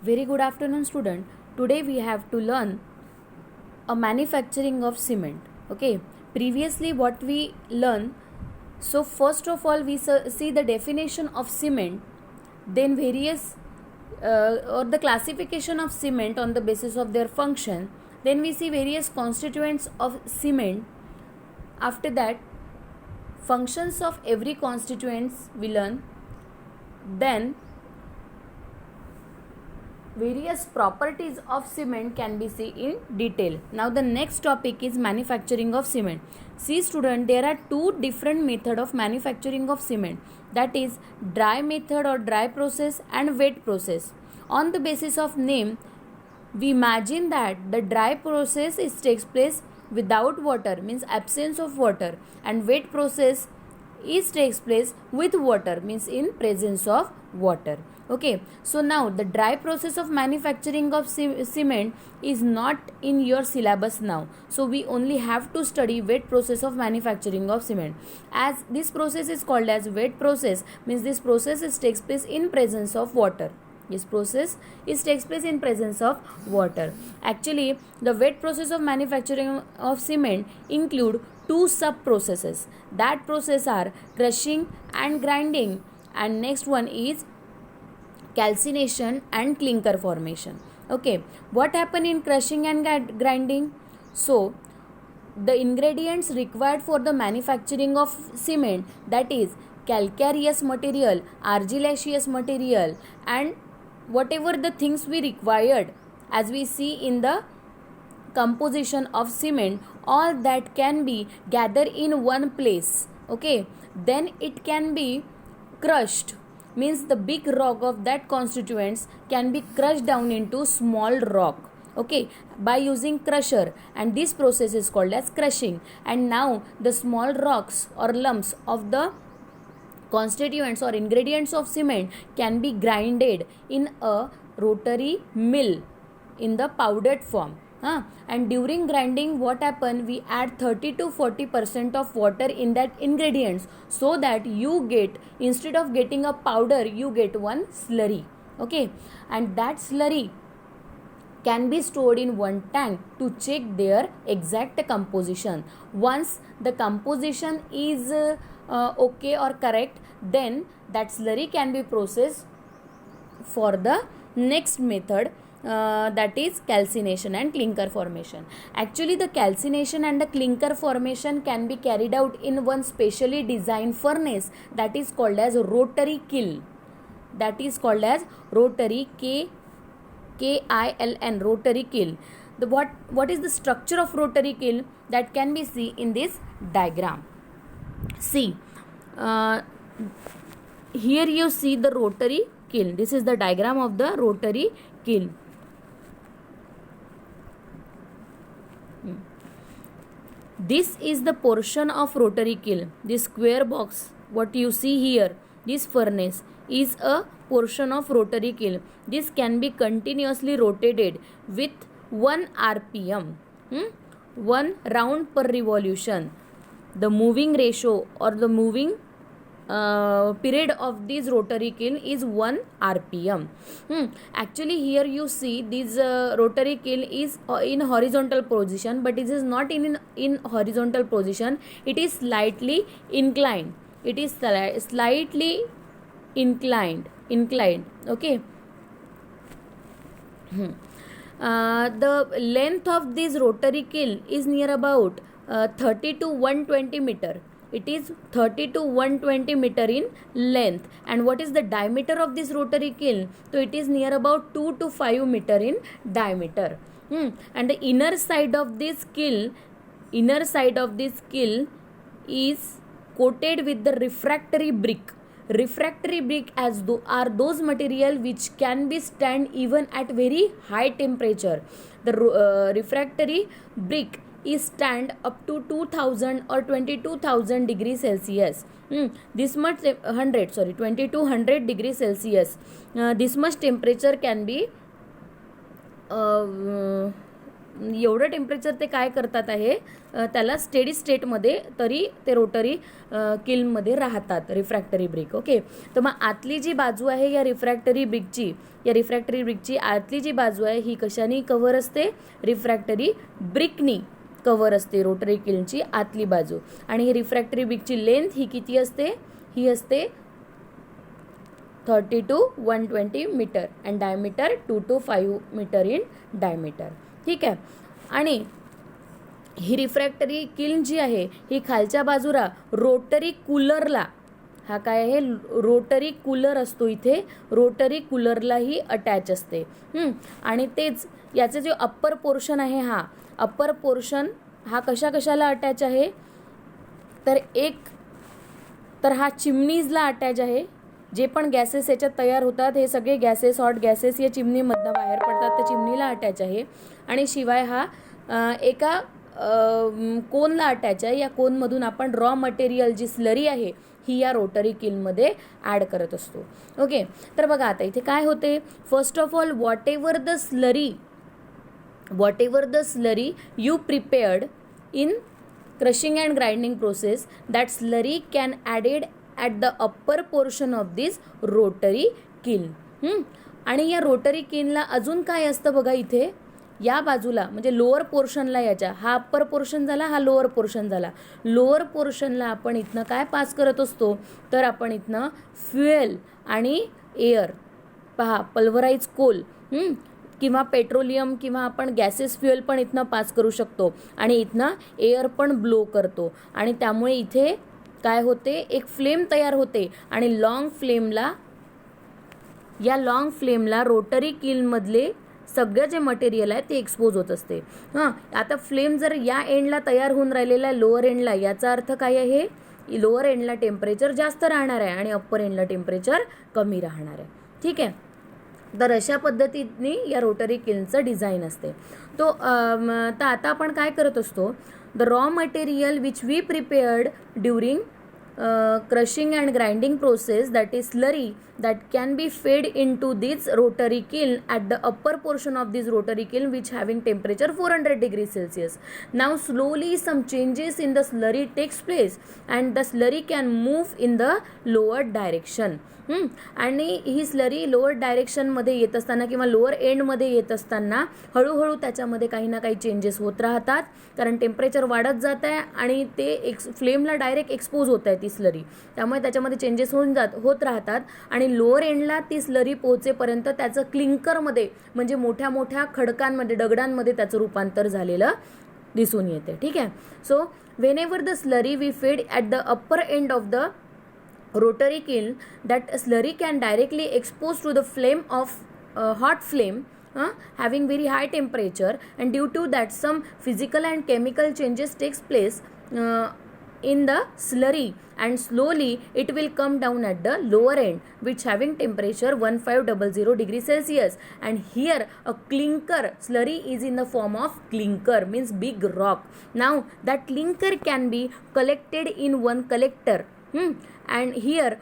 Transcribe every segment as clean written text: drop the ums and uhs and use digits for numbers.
Very good afternoon, student. Today we have to learn a manufacturing of cement. Okay. Previously, what we learn. So first of all, we see the definition of cement, then various or the classification of cement on the basis of their function. Then we see various constituents of cement. After that, functions of every constituents we learn. Then various properties of cement can be seen in detail. Now the next topic is manufacturing of cement. See student, there are two different method of manufacturing of cement, that is dry method or dry process and wet process. On the basis of name, we imagine that the dry process takes place without water, means absence of water, and wet process takes place with water, means in presence of water. Okay, so now the dry process of manufacturing of cement is not in your syllabus now, so we only have to study wet process of manufacturing of cement. As this process is called as wet process, means this process takes place in presence of water. This process takes place in presence of water. Actually, the wet process of manufacturing of cement include two sub processes. That process are crushing and grinding, and next one is calcination and clinker formation. Okay, what happen in crushing and grinding? So the ingredients required for the manufacturing of cement, that is calcareous material, argillaceous material, and whatever the things we required, as we see in the composition of cement, all that can be gathered in one place. Okay, then it can be crushed, means the big rock of that constituents can be crushed down into small rock. Okay, by using crusher, and this process is called as crushing. And now the small rocks or lumps of the constituents or ingredients of cement can be grinded in a rotary mill in the powdered form. And during grinding, what happen, we add 30 to 40% of water in that ingredients, so that you get, instead of getting a powder, you get one slurry. Okay, and that slurry can be stored in one tank to check their exact composition. Once the composition is okay or correct, then that slurry can be processed for the next method, that is calcination and clinker formation. Actually, the calcination and the clinker formation can be carried out in one specially designed furnace, that is called as rotary kiln. That is called as rotary KILN, rotary kiln. What is the structure of rotary kiln? That can be seen in this diagram. See, here you see the rotary kiln. This is the diagram of the rotary kiln. This is the portion of rotary kiln. This square box, what you see here, this furnace is a portion of rotary kiln. This can be continuously rotated with 1 RPM, 1 round per revolution. The moving ratio or the moving period of this rotary kiln is 1 RPM. Actually, here you see this rotary kiln is in horizontal position, but it is not in horizontal position. It is slightly inclined. It is slightly inclined. Okay. The length of this rotary kiln is near about 30 to 120 meter. It is 30 to 120 meter in length. And what is the diameter of this rotary kiln? So it is near about 2 to 5 meter in diameter. And the inner side of this kiln is coated with the refractory brick. Refractory brick are those material which can be stand even at very high temperature. The refractory brick is stand up to 2000 or 22,000 degrees Celsius. This much 2200 degrees Celsius. This much temperature can be एवढं temperature ते काय करतात आहे, त्याला steady स्टेटमध्ये तरी ते rotary किलमध्ये राहतात रिफ्रॅक्टरी ब्रिक. ओके, तर मग आतली जी बाजू आहे या रिफ्रॅक्टरी ब्रिकची आतली जी बाजू आहे ही कशाने कव्हर असते, रिफ्रॅक्टरी ब्रिकनी कव्हर असते रोटरी किलची आतली बाजू. आणि ही रिफ्रॅक्टरी ब्रिकची लेंथ ही किती असते, ही असते 30 to 120 metre and diameter 2 to 5 metre in diameter. ठीक आहे. आणि ही रिफ्रॅक्टरी किल्न जी आहे ही खालच्या बाजूला रोटरी कूलरला, हा काय आहे, रोटरी कूलर असतो इथे, रोटरी कूलरला ही अटॅच असते. आणि तेच याचे जे अप्पर पोर्शन आहे, हा अप्पर पोर्शन हा कशाला अटॅच आहे, तर हा चिमनीजला अटॅच आहे. जे पण गॅसेस याच्यात तयार होतात हे सगळे गॅसेस, हॉट गॅसेस या चिमनीमधनं बाहेर पडतात, त्या चिमनीला अटॅच आहे. आणि शिवाय हा एका कोनला अटॅच आहे. या कोनमधून आपण रॉ मटेरियल जी स्लरी आहे ही या रोटरी किलमध्ये ॲड करत असतो. ओके, तर बघा आता इथे काय होते, first of all what ever the slurry you prepared in crushing and grinding process, that slurry can added at the upper portion of this rotary kiln. आणि या रोटरी किलनला अजून काय असतं बघा, इथे या बाजूला म्हणजे लोअर पोर्शनला, याच्या हा अप्पर पोर्शन झाला, हा लोअर पोर्शन झाला. लोअर पोर्शनला आपण इथनं काय पास करत असतो, तर आपण इथनं फ्युएल आणि एअर, पहा पल्वराइज कोल किंवा पेट्रोलियम किंवा आपण गॅसेस फ्युएल पण इथनं पास करू शकतो आणि इथनं एअर पण ब्लो करतो. आणि त्यामुळे इथे काय होते, एक फ्लेम तयार होते आणि या लॉंग फ्लेमला रोटरी किलमधले सगळं जे मटेरियल आहे ते एक्सपोज होत असते. आता फ्लेम जर या एंडला तयार होऊन राहिलेला आहे, लोअर एंडला, याचा अर्थ काय आहे, लोअर एंडला टेम्परेचर जास्त राहणार आहे आणि अप्पर एंडला टेम्परेचर कमी राहणार आहे. ठीक आहे, तर अशा पद्धतीने या रोटरी किलचं डिझाईन असते. तर आता आपण काय करत असतो, the raw material which we prepared during crushing and grinding process, that is slurry, that can be fed into this rotary kiln at the upper portion of this rotary kiln which having temperature 400 degrees Celsius. Now slowly some changes in the slurry takes place and the slurry can move in the lower direction. आणि ही slurry lower डायरेक्शनमध्ये येत असताना किंवा lower एंडमध्ये येत असताना हळूहळू त्याच्यामध्ये काही ना काही चेंजेस होत राहतात, कारण टेम्परेचर वाढत जात आहे आणि ते फ्लेमला डायरेक्ट एक्सपोज होत आहे ती स्लरी, त्यामुळे त्याच्यामध्ये चेंजेस होत राहतात. आणि लोअर एंडला ती स्लरी पोहोचेपर्यंत त्याचं क्लिंकरमध्ये म्हणजे मोठ्या मोठ्या खडकांमध्ये, दगडांमध्ये त्याचं रूपांतर झालेलं दिसून येते. ठीक आहे, so whenever the slurry we fed at the upper end of the rotary kiln, that slurry can directly expose to the flame of hot flame having very high temperature, and due to that some physical and chemical changes takes place in the slurry and slowly it will come down at the lower end which having temperature 1500 degrees Celsius. And here a clinker slurry is in the form of clinker, means big rock. Now that clinker can be collected in one collector. And here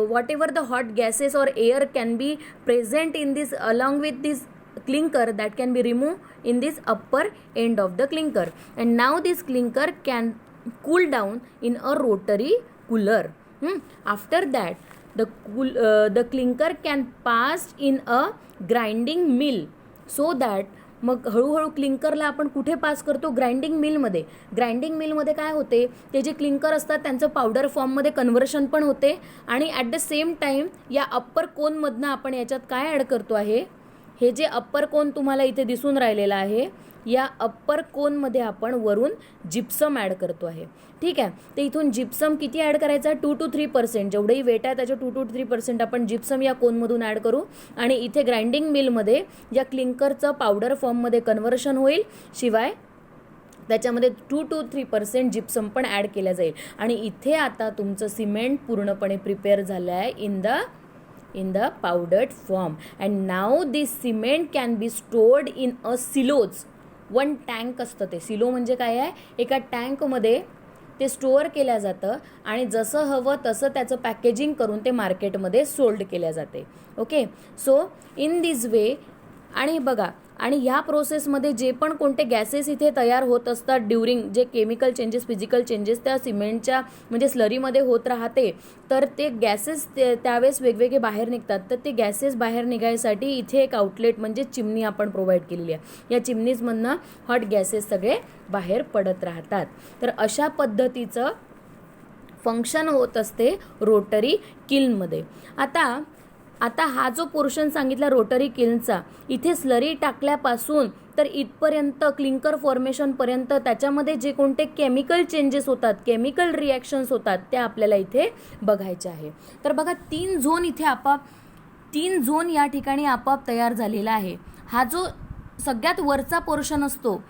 whatever the hot gases or air can be present in this along with this clinker, that can be removed in this upper end of the clinker. And now this clinker can cool down in a rotary cooler. After that the clinker can pass in a grinding mill, so that मग हळूहळू क्लिंकरला आपण कुठे pass करतो, grinding मिलमध्ये. Grinding मिलमध्ये काय होते, ते जे क्लिंकर असतात त्यांचं पावडर फॉर्ममध्ये कन्व्हर्शन पण होते आणि ॲट द सेम टाईम या अप्पर कोनमधनं आपण याच्यात काय ॲड करतो आहे, हे जे अप्पर कोन तुम्हाला इथे दिसून राहिलेला आहे, या अप्पर कोनमध्ये आपण वरून जिप्सम ॲड करतो आहे. ठीक आहे, तर इथून जिप्सम किती ॲड करायचा, 2 to 3%, जेवढंही वेट आहे त्याच्या 2 to 3% आपण जिप्सम या कोनमधून ॲड करू. आणि इथे ग्राइंडिंग मिलमध्ये या क्लिंकरचं पावडर फॉर्ममध्ये कन्व्हर्शन होईल, शिवाय त्याच्यामध्ये 2 to 3% जिप्सम पण ॲड केल्या जाईल. आणि इथे आता तुमचं सिमेंट पूर्णपणे प्रिपेअर झालं आहे in the powdered form. And now this cement can be stored in a silos. One tank असतं ते. सिलो म्हणजे काय आहे, एका टँकमध्ये ते स्टोअर केल्या जातं आणि जसं हवं तसं त्याचं पॅकेजिंग करून ते मार्केटमध्ये सोल्ड केल्या जाते. Okay, so in this way. आणि बघा आणि ह्या प्रोसेसमध्ये जे पण कोणते गॅसेस इथे तयार होत असतात ड्युरिंग जे केमिकल चेंजेस फिजिकल चेंजेस त्या सिमेंटच्या म्हणजे स्लरीमध्ये होत राहते, तर ते गॅसेस त्यावेळेस वेगवेगळे बाहेर निघतात. तर ते गॅसेस बाहेर निघायसाठी इथे एक आउटलेट म्हणजे चिमणी आपण प्रोव्हाइड केलेली आहे. या चिमनीजमधनं हॉट गॅसेस सगळे बाहेर पडत राहतात. तर अशा पद्धतीचं फंक्शन होत असते रोटरी किल्नमध्ये. आता हा जो पोर्शन सांगितला रोटरी किल्नचा, इथे स्लरी टाकल्यापासून तर इथपर्यंत क्लिंकर फॉर्मेशनपर्यंत त्याच्यामध्ये जे कोणते केमिकल चेंजेस होतात, केमिकल रिॲक्शन्स होतात, त्या आपल्याला इथे बघायचे आहे. तर बघा 3 झोन या ठिकाणी आपोआप तयार झालेला आहे. हा जो सगळ्यात वरचा पोर्शन असतो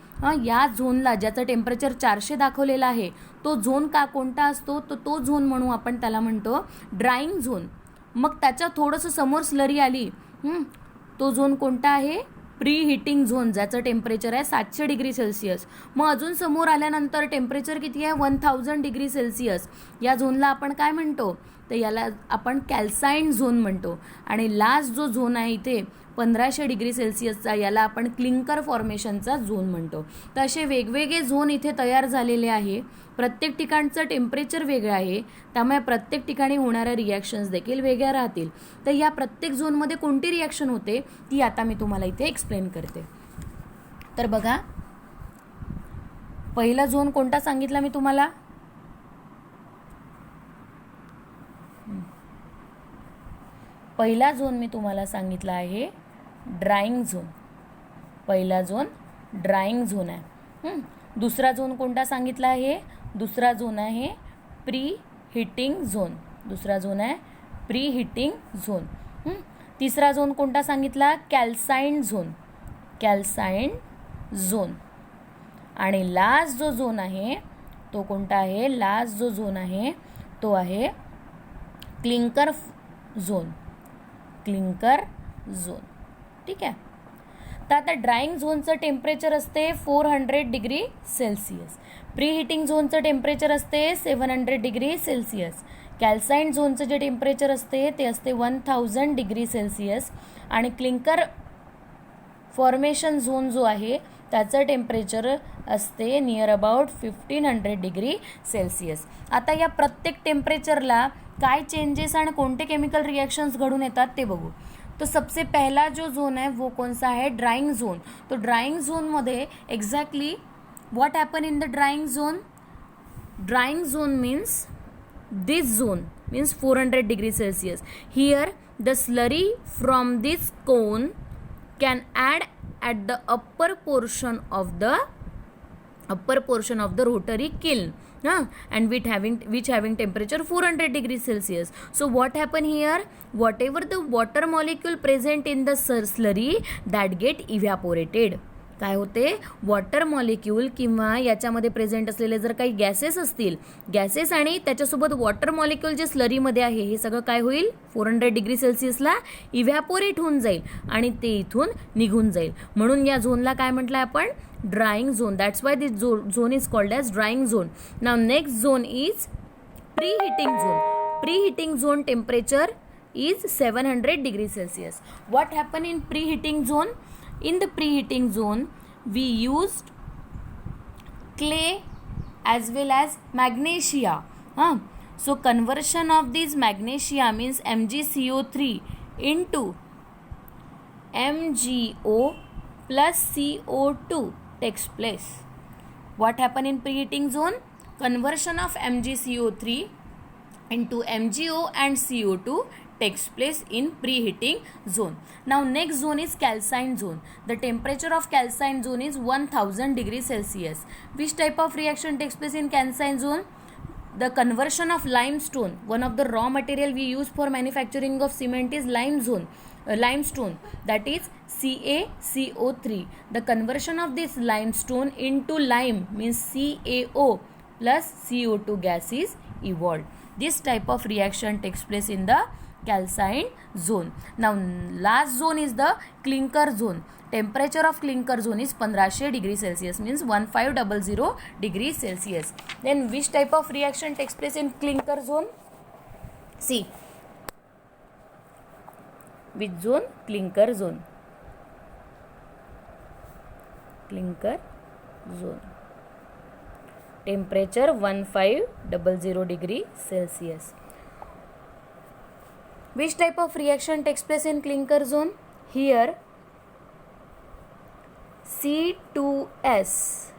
या झोनला ज्याचं टेम्परेचर 400 दाखवलेला आहे, तो झोन कोणता असतो, तो झोन म्हणू आपण, त्याला म्हणतो ड्राईंग झोन. मग त्याच्या थोडंसं समोर स्लरी आली, तो झोन कोणता आहे, प्री हिटिंग झोन, ज्याचं टेम्परेचर आहे 700 डिग्री सेल्सिअस. मग अजून समोर आल्यानंतर टेम्परेचर किती आहे, 1000 डिग्री सेल्सिअस. या झोनला आपण काय म्हणतो, तर याला आपण कॅल्साइन झोन म्हणतो. आणि लास्ट जो झोन आहे इथे 1500 डिग्री सेल्सिअसचा, याला आपण क्लिंकर फॉर्मेशनचा झोन म्हणतो. तर असे वेगवेगळे झोन इथे तयार झालेले आहे. प्रत्येक ठिकाणचं टेम्परेचर वेगळं आहे, त्यामुळे प्रत्येक ठिकाणी होणाऱ्या रिॲक्शन्स देखील वेगळ्या राहतील. तर या प्रत्येक झोनमध्ये कोणती रिॲक्शन होते ती आता मी तुम्हाला इथे एक्सप्लेन करते. तर बघा, पहिला झोन कोणता सांगितला मी तुम्हाला, पहिला झोन मी तुम्हाला सांगितला आहे ड्राईंग झोन. पहिला झोन ड्राईंग झोन आहे. दुसरा झोन कोणता सांगितला आहे, दुसरा झोन आहे प्री हिटिंग झोन. दुसरा झोन आहे प्री हिटिंग झोन. तिसरा झोन कोणता सांगितला, कॅल्साइन झोन. Calcine zone. आणि लास्ट जो झोन आहे तो कोणता आहे, लास्ट जो झोन आहे तो आहे क्लिंकर झोन. Clinker zone. ठीक आहे. तर आता ड्राईंग झोनचं टेम्परेचर असते 400 डिग्री सेल्सिअस. प्री हिटिंग झोनचं टेम्परेचर असते 700 डिग्री सेल्सिअस. कॅल्साइन झोनचं जे टेम्परेचर असते ते असते 1000 डिग्री सेल्सिअस. आणि क्लिंकर फॉर्मेशन झोन जो आहे त्याचं टेम्परेचर असते नियर अबाउट 1500 डिग्री सेल्सिअस. आता या प्रत्येक टेम्परेचरला काय चेंजेस आणि कोणते केमिकल रिएक्शंस घडून येतात ते बघू. तो सबसे पहला जो जोन है वो कौन सा है, ड्राइंग जोन. तो ड्राइंग जोन मध्ये exactly what happen in the drawing Joan. Drawing Joan means this zone means 400 degree Celsius. Here the slurry from this cone can add at the upper portion of the rotary kiln, and which having temperature 400 degrees Celsius. So what happen here, whatever the water molecule present in the slurry that get evaporated. काय होते, water molecule किंवा याच्यामध्ये present असलेले जर काही gases असतील, gases आणि त्याच्यासोबत वॉटर मॉलिक्यूल जे स्लरीमध्ये आहे हे सगळं काय होईल, 400 डिग्री सेल्सिअसला इव्हॅपोरेट होऊन जाईल आणि ते इथून निघून जाईल. म्हणून या झोनला काय म्हटलं आपण, drying zone. That's why this zone is called as drying zone. Now next zone is preheating zone. Preheating zone temperature is 700 degrees Celsius. What happened in preheating zone? In the preheating zone, we used clay as well as magnesia. So conversion of these magnesia means MgCO3 into MgO plus CO2 takes place. What happened in preheating zone? Conversion of MgCO3 into MgO and CO2 takes place in preheating zone. Now next zone is calcine zone. The temperature of calcine zone is 1000 degrees Celsius. Which type of reaction takes place in calcine zone? The conversion of limestone, one of the raw material we use for manufacturing of cement is limestone, that is CaCO3. The conversion of this limestone into lime means CaO plus CO2 gas is evolved. This type of reaction takes place in the calcine zone. Now last zone is the clinker zone. Temperature of clinker zone is 1500 degree Celsius means 1500 degree Celsius. Then which type of reaction takes place in clinker zone? See, which zone? Clinker zone. clinker zone. Temperature 1500 degree Celsius. Which type of reaction takes place in clinker zone? Here C2S